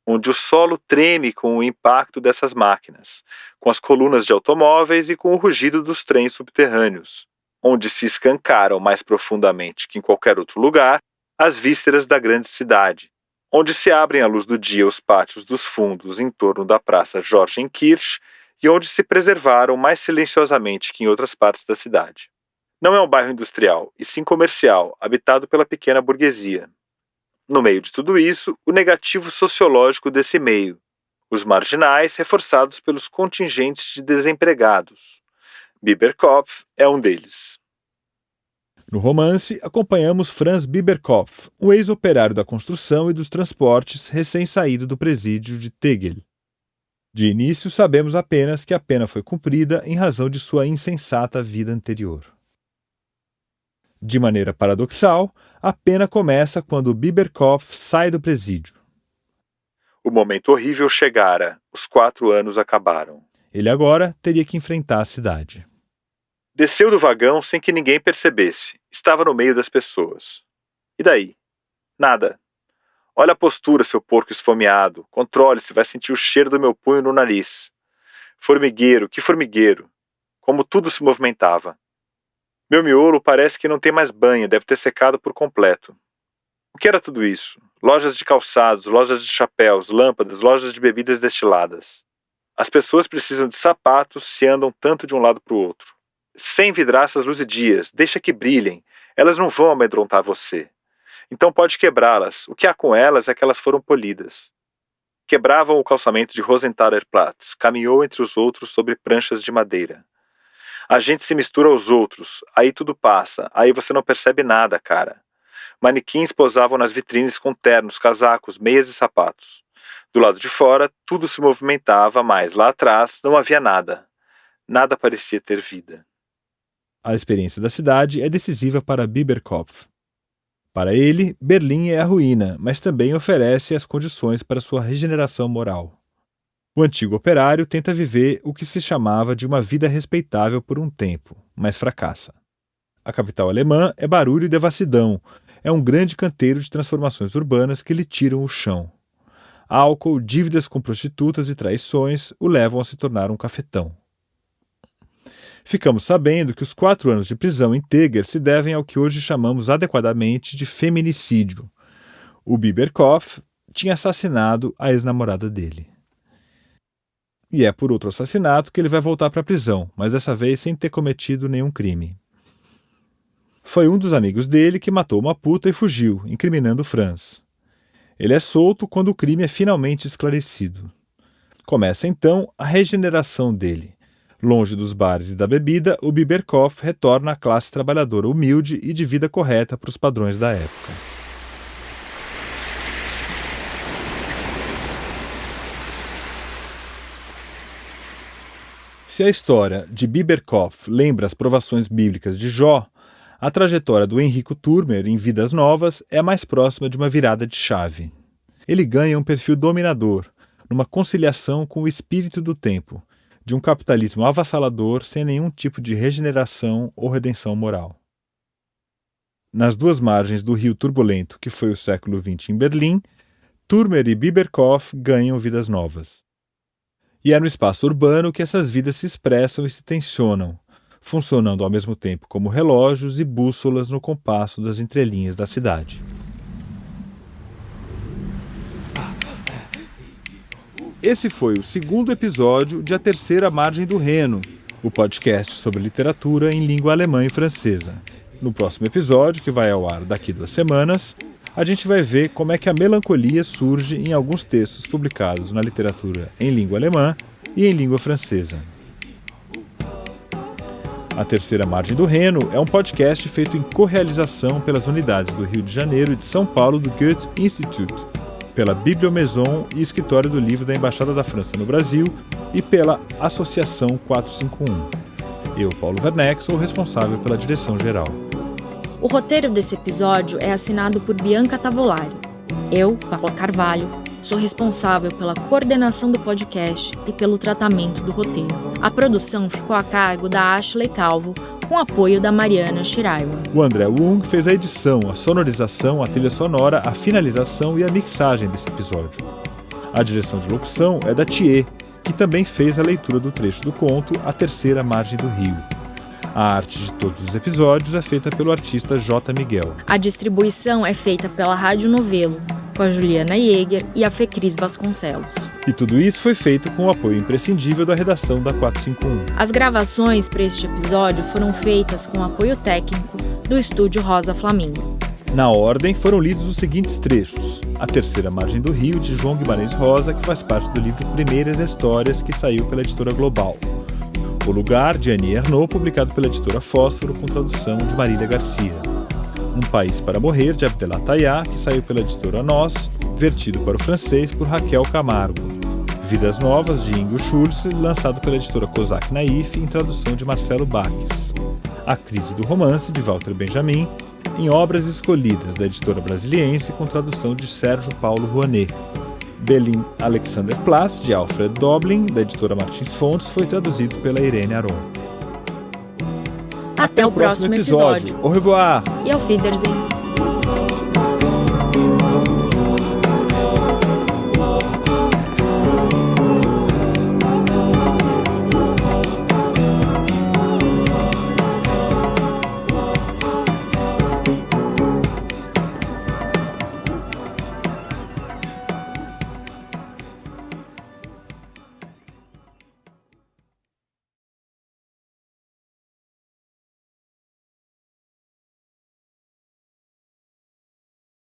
onde o solo treme com o impacto dessas máquinas, com as colunas de automóveis e com o rugido dos trens subterrâneos, onde se escancaram mais profundamente que em qualquer outro lugar as vísceras da grande cidade, onde se abrem à luz do dia os pátios dos fundos em torno da praça Jorgenkirch e onde se preservaram mais silenciosamente que em outras partes da cidade. Não é um bairro industrial, e sim comercial, habitado pela pequena burguesia. No meio de tudo isso, o negativo sociológico desse meio, os marginais reforçados pelos contingentes de desempregados. Biberkopf é um deles. No romance, acompanhamos Franz Biberkopf, um ex-operário da construção e dos transportes recém-saído do presídio de Tegel. De início, sabemos apenas que a pena foi cumprida em razão de sua insensata vida anterior. De maneira paradoxal, a pena começa quando Biberkopf sai do presídio. O momento horrível chegara, os 4 anos acabaram. Ele agora teria que enfrentar a cidade. Desceu do vagão sem que ninguém percebesse. Estava no meio das pessoas. E daí? Nada. Olha a postura, seu porco esfomeado. Controle-se, vai sentir o cheiro do meu punho no nariz. Formigueiro, que formigueiro. Como tudo se movimentava. Meu miolo parece que não tem mais banho, deve ter secado por completo. O que era tudo isso? Lojas de calçados, lojas de chapéus, lâmpadas, lojas de bebidas destiladas. As pessoas precisam de sapatos se andam tanto de um lado para o outro. 100 vidraças luzidias, deixa que brilhem. Elas não vão amedrontar você. Então pode quebrá-las. O que há com elas é que elas foram polidas. Quebravam o calçamento de Rosenthalerplatz, caminhou entre os outros sobre pranchas de madeira. A gente se mistura aos outros, aí tudo passa, aí você não percebe nada, cara. Manequins posavam nas vitrines com ternos, casacos, meias e sapatos. Do lado de fora, tudo se movimentava, mas lá atrás não havia nada. Nada parecia ter vida. A experiência da cidade é decisiva para Biberkopf. Para ele, Berlim é a ruína, mas também oferece as condições para sua regeneração moral. O antigo operário tenta viver o que se chamava de uma vida respeitável por um tempo, mas fracassa. A capital alemã é barulho e devassidão, é um grande canteiro de transformações urbanas que lhe tiram o chão. Álcool, dívidas com prostitutas e traições o levam a se tornar um cafetão. Ficamos sabendo que os 4 anos de prisão em Tegel se devem ao que hoje chamamos adequadamente de feminicídio. O Biberkopf tinha assassinado a ex-namorada dele. E é por outro assassinato que ele vai voltar para a prisão, mas dessa vez sem ter cometido nenhum crime. Foi um dos amigos dele que matou uma puta e fugiu, incriminando Franz. Ele é solto quando o crime é finalmente esclarecido. Começa então a regeneração dele. Longe dos bares e da bebida, o Biberkopf retorna à classe trabalhadora humilde e de vida correta para os padrões da época. Se a história de Biberkopf lembra as provações bíblicas de Jó, a trajetória do Enrico Turmer em Vidas Novas é a mais próxima de uma virada de chave. Ele ganha um perfil dominador, numa conciliação com o espírito do tempo, de um capitalismo avassalador sem nenhum tipo de regeneração ou redenção moral. Nas 2 margens do rio turbulento que foi o século XX em Berlim, Turmer e Biberkopf ganham vidas novas. E é no espaço urbano que essas vidas se expressam e se tensionam, funcionando ao mesmo tempo como relógios e bússolas no compasso das entrelinhas da cidade. Esse foi o 2º episódio de A Terceira Margem do Reno, o podcast sobre literatura em língua alemã e francesa. No próximo episódio, que vai ao ar daqui 2 semanas, a gente vai ver como é que a melancolia surge em alguns textos publicados na literatura em língua alemã e em língua francesa. A Terceira Margem do Reno é um podcast feito em correalização pelas unidades do Rio de Janeiro e de São Paulo do Goethe Institut, pela Bibliomaison e Escritório do Livro da Embaixada da França no Brasil e pela Associação 451. Eu, Paulo Werneck, sou o responsável pela direção geral. O roteiro desse episódio é assinado por Bianca Tavolari. Eu, Paula Carvalho, sou responsável pela coordenação do podcast e pelo tratamento do roteiro. A produção ficou a cargo da Ashley Calvo, com apoio da Mariana Shiraiwa. O André Wung fez a edição, a sonorização, a trilha sonora, a finalização e a mixagem desse episódio. A direção de locução é da Thier, que também fez a leitura do trecho do conto A Terceira Margem do Rio. A arte de todos os episódios é feita pelo artista J. Miguel. A distribuição é feita pela Rádio Novelo, com a Juliana Jäger e a Fecris Vasconcelos. E tudo isso foi feito com o apoio imprescindível da redação da 451. As gravações para este episódio foram feitas com apoio técnico do estúdio Rosa Flamingo. Na ordem, foram lidos os seguintes trechos. A Terceira Margem do Rio, de João Guimarães Rosa, que faz parte do livro Primeiras Histórias, que saiu pela editora Global. O Lugar, de Annie Ernaux, publicado pela editora Fósforo, com tradução de Marília Garcia. Um País para Morrer, de Abdellah Tayyah, que saiu pela editora Nós, vertido para o francês por Raquel Camargo. Vidas Novas, de Ingo Schulze, lançado pela editora Kozak Naif, em tradução de Marcelo Baques. A Crise do Romance, de Walter Benjamin, em Obras Escolhidas, da editora Brasiliense, com tradução de Sérgio Paulo Rouanet. Belin Alexanderplatz, de Alfred Doblin, da editora Martins Fontes, foi traduzido pela Irene Aron. Até o próximo episódio. Au revoir! E auf Wiedersehen!